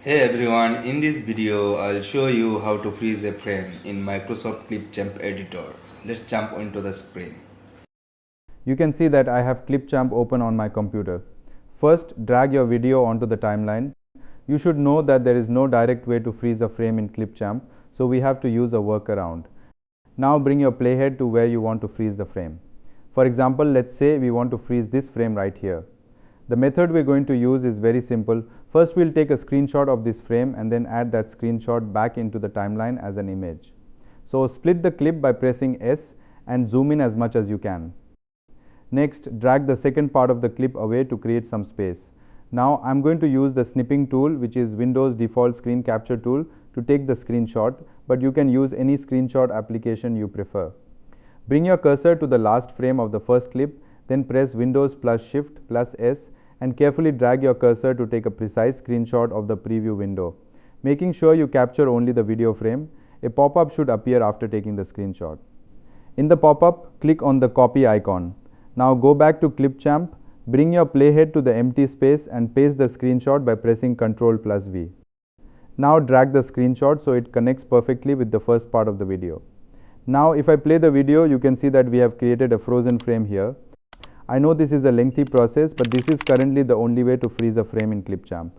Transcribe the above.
Hey everyone, in this video I'll show you how to freeze a frame in Microsoft Clipchamp editor. Let's jump into the screen. You can see that I have Clipchamp open on my computer. First, drag your video onto the timeline. You should know that there is no direct way to freeze a frame in Clipchamp, so we have to use a workaround. Now bring your playhead to where you want to freeze the frame. For example, let's say we want to freeze this frame right here. The method we're going to use is very simple. First, we'll take a screenshot of this frame and then add that screenshot back into the timeline as an image. So split the clip by pressing S and zoom in as much as you can. Next, drag the second part of the clip away to create some space. Now I'm going to use the snipping tool, which is Windows default screen capture tool, to take the screenshot, but you can use any screenshot application you prefer. Bring your cursor to the last frame of the first clip, then press Windows plus Shift plus S and carefully drag your cursor to take a precise screenshot of the preview window. Making sure you capture only the video frame, a pop-up should appear after taking the screenshot. In the pop-up, click on the copy icon. Now go back to Clipchamp, bring your playhead to the empty space and paste the screenshot by pressing Ctrl plus V. Now drag the screenshot so it connects perfectly with the first part of the video. Now if I play the video, you can see that we have created a frozen frame here. I know this is a lengthy process, but this is currently the only way to freeze a frame in Clipchamp.